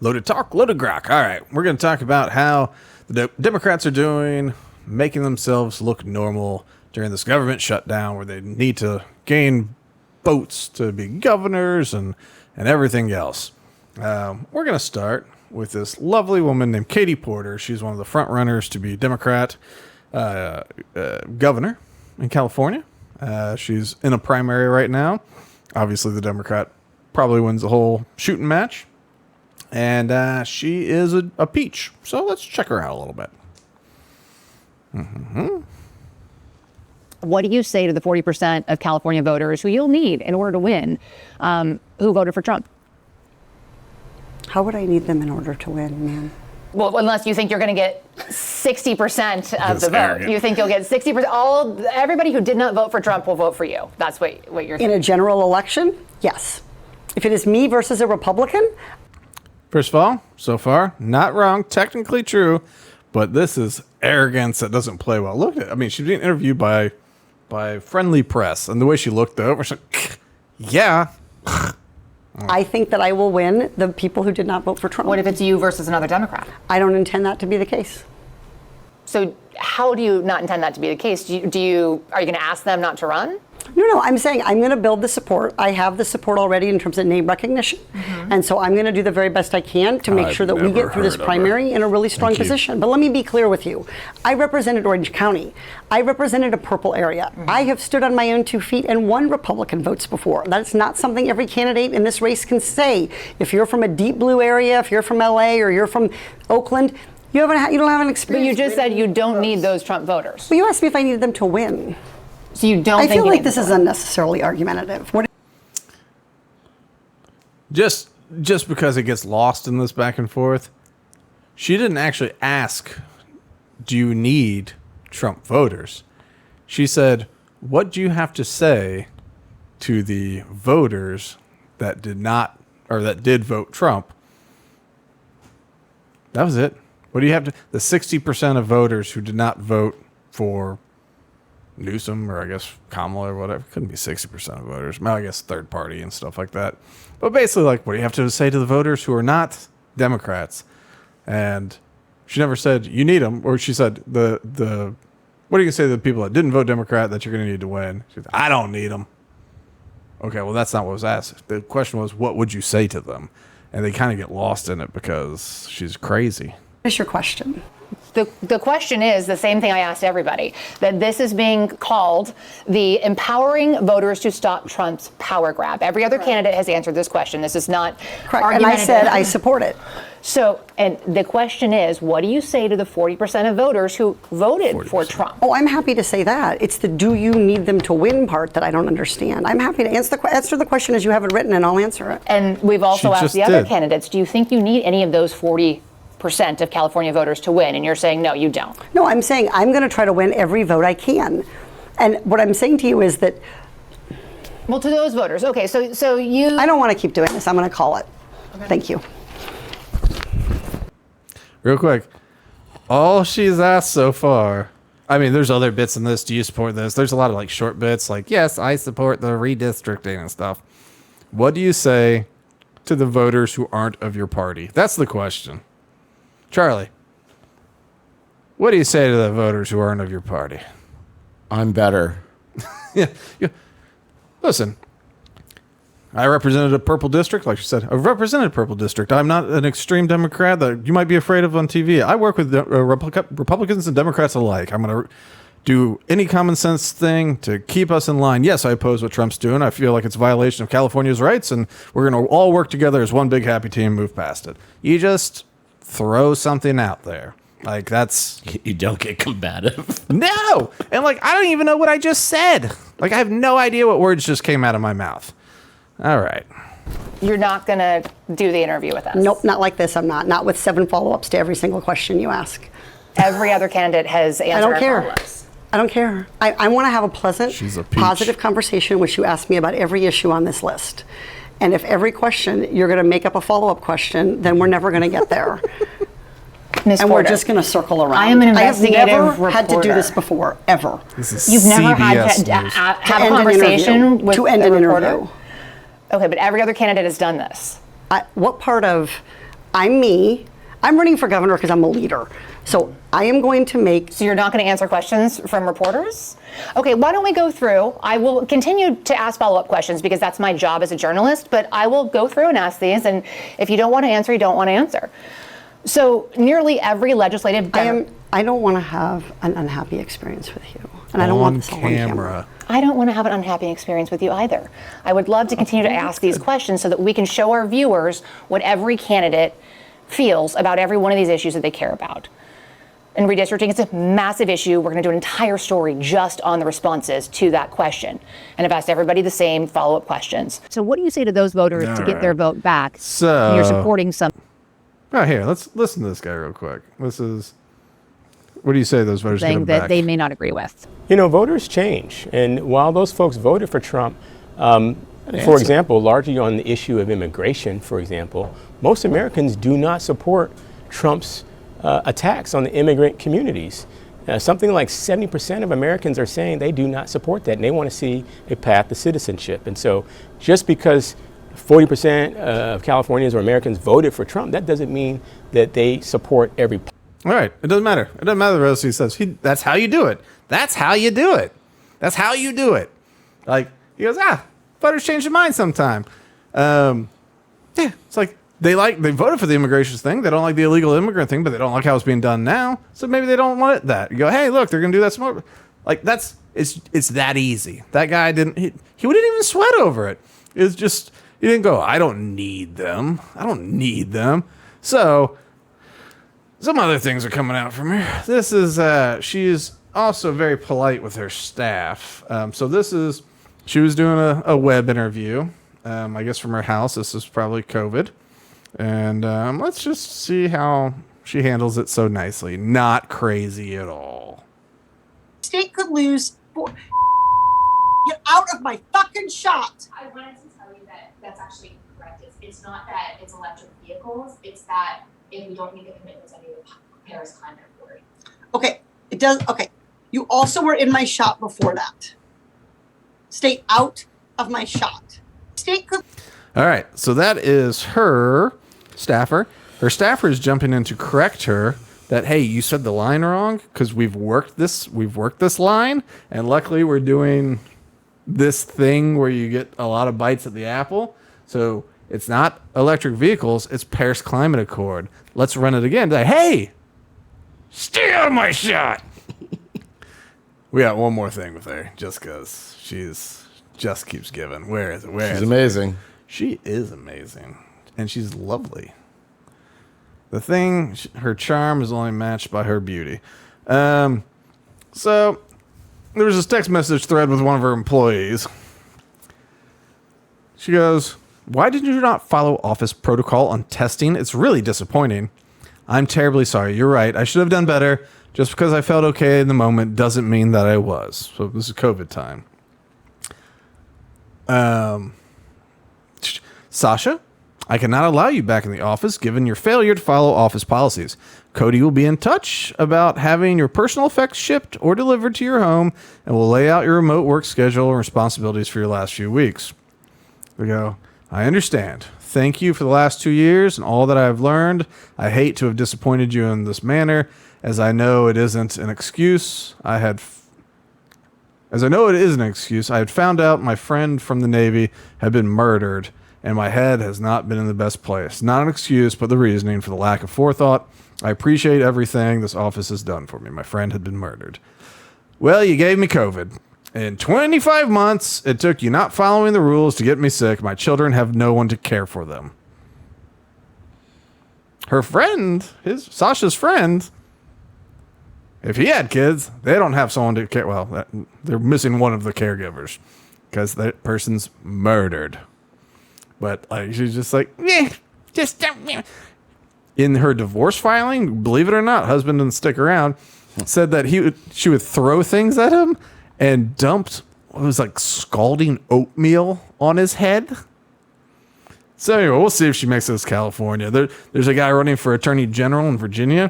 Loaded talk, loaded grok. All right, we're going to talk about how the Democrats are doing, making themselves look normal during this government shutdown where they need to gain votes to be governors and everything else. We're going to start with this lovely woman named Katie Porter. She's one of the front runners to be Democrat governor in California. She's in a primary right now. Obviously, the Democrat probably wins the whole shooting match. And she is a peach. So let's check her out a little bit. Mm-hmm. What do you say to the 40% of California voters who you'll need in order to win, who voted for Trump? How would I need them in order to win, ma'am? Well, unless you think you're going to get 60% of the vote. Arrogant. You think you'll get 60%. Everybody who did not vote for Trump will vote for you. That's what you're saying. In a general election, yes. If it is me versus a Republican. First of all, so far, not wrong, technically true, but this is arrogance that doesn't play well. Look at it. I mean, she's being interviewed by friendly press, and the way she looked over, she's like, yeah. I think that I will win the people who did not vote for Trump. What if it's you versus another Democrat? I don't intend that to be the case. So how do you not intend that to be the case? Are you going to ask them not to run? No, I'm saying I'm going to build the support. I have the support already in terms of name recognition. Mm-hmm. And so I'm going to do the very best I can to make sure that we get through this primary in a really strong position. But let me be clear with you. I represented Orange County. I represented a purple area. Mm-hmm. I have stood on my own 2 feet and won Republican votes before. That's not something every candidate in this race can say. If you're from a deep blue area, if you're from LA or you're from Oakland, you don't have an experience. But you just said you don't need those Trump voters. Well, you asked me if I needed them to win. So you don't I think feel like this is unnecessarily argumentative. Just because it gets lost in this back and forth, she didn't actually ask, do you need Trump voters? She said, what do you have to say to the voters that did not, or that did vote Trump? That was it. What do you have to, the 60% of voters who did not vote for Newsom, or I guess Kamala or whatever, couldn't be 60% of voters. Well, I guess third party and stuff like that. But basically, like, what do you have to say to the voters who are not Democrats? And she never said you need them, or she said the what are you gonna say to the people that didn't vote Democrat that you're gonna need to win? She said, I don't need them. Okay, well that's not what was asked. The question was, what would you say to them? And they kind of get lost in it because she's crazy. What is your question? The question is the same thing I asked everybody, that this is being called the empowering voters to stop Trump's power grab. Every other candidate has answered this question. This is not correct. And I said I support it. So, and the question is, what do you say to the 40% of voters who voted 40%. For Trump? Oh, I'm happy to say that. It's the do you need them to win part that I don't understand. I'm happy to answer the question as you have it written, and I'll answer it. And we've also asked the other candidates, do you think you need any of those 40% of California voters to win? And you're saying, no, you don't. No, I'm saying I'm going to try to win every vote I can. And what I'm saying to you is that... Well, to those voters. Okay, so you... I don't want to keep doing this. I'm going to call it. Okay. Thank you. Real quick, all she's asked so far, I mean, there's other bits in this. Do you support this? There's a lot of like short bits like, yes, I support the redistricting and stuff. What do you say to the voters who aren't of your party? That's the question. Charlie, what do you say to the voters who aren't of your party? I'm better. yeah. Listen, I represented a purple district, like you said. I represented a purple district. I'm not an extreme Democrat that you might be afraid of on TV. I work with Republicans and Democrats alike. I'm going to do any common sense thing to keep us in line. Yes, I oppose what Trump's doing. I feel like it's a violation of California's rights, and we're going to all work together as one big happy team and move past it. You just throw something out there. Like, that's... You don't get combative. No! And, like, I don't even know what I just said. Like, I have no idea what words just came out of my mouth. All right. You're not going to do the interview with us? Nope, not like this. I'm not. Not with 7 follow-ups to every single question you ask. Every other candidate has answered our follow-ups. I don't care. I want to have a pleasant, positive conversation in which you ask me about every issue on this list. And if every question you're going to make up a follow-up question, then we're never going to get there. Ms. And Porter, we're just going to circle around. I am an investigative I have never reporter. had to do this before, ever. This is You've never CBS had news. to have a conversation with to end a an reporter? interview. Okay, but every other candidate has done this. What part of I'm me. I'm running for governor because I'm a leader. So I am going to make. So you're not going to answer questions from reporters? Okay, why don't we go through? I will continue to ask follow-up questions because that's my job as a journalist, but I will go through and ask these, and if you don't want to answer, you don't want to answer. So nearly every legislative... I don't want to have an unhappy experience with you. And I don't want this all on camera. I don't want to have an unhappy experience with you either. I would love to continue to ask these questions so that we can show our viewers what every candidate feels about every one of these issues that they care about. And redistricting, it's a massive issue. We're going to do an entire story just on the responses to that question. And I've asked everybody the same follow-up questions. So what do you say to those voters to get their vote back? So you're supporting some... Right here, let's listen to this guy real quick. This is... What do you say to those voters get him that back? they may not agree with. You know, voters change. And while those folks voted for Trump, for example, largely on the issue of immigration, for example, most Americans do not support Trump's attacks on the immigrant communities. Something like 70% of Americans are saying they do not support that, and they want to see a path to citizenship. And so just because 40% of Californians or Americans voted for Trump, that doesn't mean that they support every policy. All right, it doesn't matter. It doesn't matter the rest he says. That's how you do it. That's how you do it. That's how you do it. Like, he goes, voters change their mind sometime. Yeah, it's like they voted for the immigration thing. They don't like the illegal immigrant thing, but they don't like how it's being done now. So maybe they don't want that. You go, hey, look, they're going to do that some more. Like, it's that easy. That guy didn't even sweat over it. It's just, he didn't go, I don't need them. I don't need them. So... some other things are coming out from her. This is, she's also very polite with her staff. She was doing a web interview, I guess from her house. This is probably COVID. And let's just see how she handles it so nicely. Not crazy at all. State could lose. Get out of my fucking shot. I wanted to tell you that that's actually incorrect. It's not that it's electric vehicles. It's that if we don't meet the commitments under the Paris Climate Accord. Okay, it does. Okay, you also were in my shot before that. Stay out of my shot. State could. All right, so that is her staffer. Her staffer is jumping in to correct her that, hey, you said the line wrong because we've worked this line, and luckily we're doing this thing where you get a lot of bites at the apple. So it's not electric vehicles, it's Paris Climate Accord. Let's run it again. Like, hey, stay out of my shot. We got one more thing with her, just because she's just keeps giving. Where is it? She's amazing. She is amazing, and she's lovely. The thing, her charm is only matched by her beauty. So there was this text message thread with one of her employees. She goes, why did you not follow office protocol on testing? It's really disappointing. I'm terribly sorry. You're right. I should have done better. Just because I felt okay in the moment doesn't mean that I was. So this is COVID time. Sasha, I cannot allow you back in the office given your failure to follow office policies. Cody will be in touch about having your personal effects shipped or delivered to your home and will lay out your remote work schedule and responsibilities for your last few weeks. We go, I understand. Thank you for the last 2 years and all that I have learned. I hate to have disappointed you in this manner, as I know it isn't an excuse. I had found out my friend from the Navy had been murdered, and my head has not been in the best place. Not an excuse, but the reasoning for the lack of forethought. I appreciate everything this office has done for me. My friend had been murdered. Well, you gave me COVID. In 25 months, it took you not following the rules to get me sick. My children have no one to care for them. Her friend, Sasha's friend, if he had kids, they don't have someone to care. Well, they're missing one of the caregivers because that person's murdered. But she's just like, in her divorce filing, believe it or not, husband didn't stick around, said that she would throw things at him and dumped what was like scalding oatmeal on his head. So anyway, we'll see if she makes this California. There's a guy running for attorney general in Virginia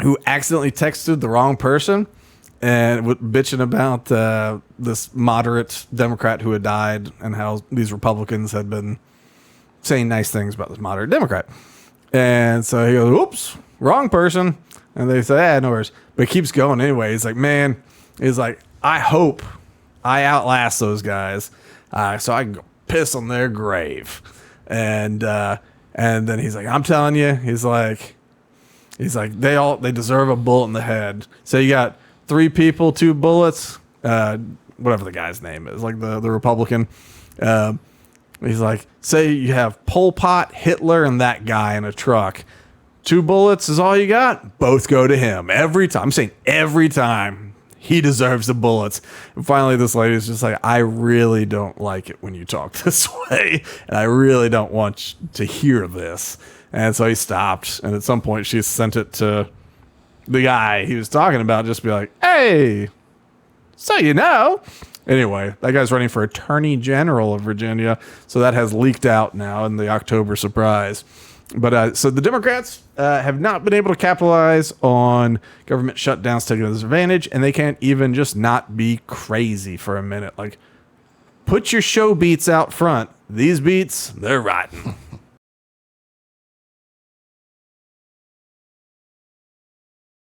who accidentally texted the wrong person and bitching about this moderate Democrat who had died and how these Republicans had been saying nice things about this moderate Democrat. And so he goes, oops, wrong person. And they say, no worries. But he keeps going anyway. He's like, man, he's like, I hope I outlast those guys so I can go piss on their grave. And then he's like, I'm telling you, he's like, they deserve a bullet in the head. So you got 3 people, 2 bullets, whatever the guy's name is, like the Republican. He's like, say you have Pol Pot, Hitler, and that guy in a truck. 2 bullets is all you got. Both go to him every time. I'm saying every time. He deserves the bullets. And finally, this lady's just like, I really don't like it when you talk this way. And I really don't want to hear this. And so he stopped. And at some point, she sent it to the guy he was talking about, just be like, hey, so you know. Anyway, that guy's running for Attorney General of Virginia. So that has leaked out now in the October surprise. But so the Democrats have not been able to capitalize on government shutdowns taking advantage, and they can't even just not be crazy for a minute. Like, put your show beats out front. These beats, they're rotten.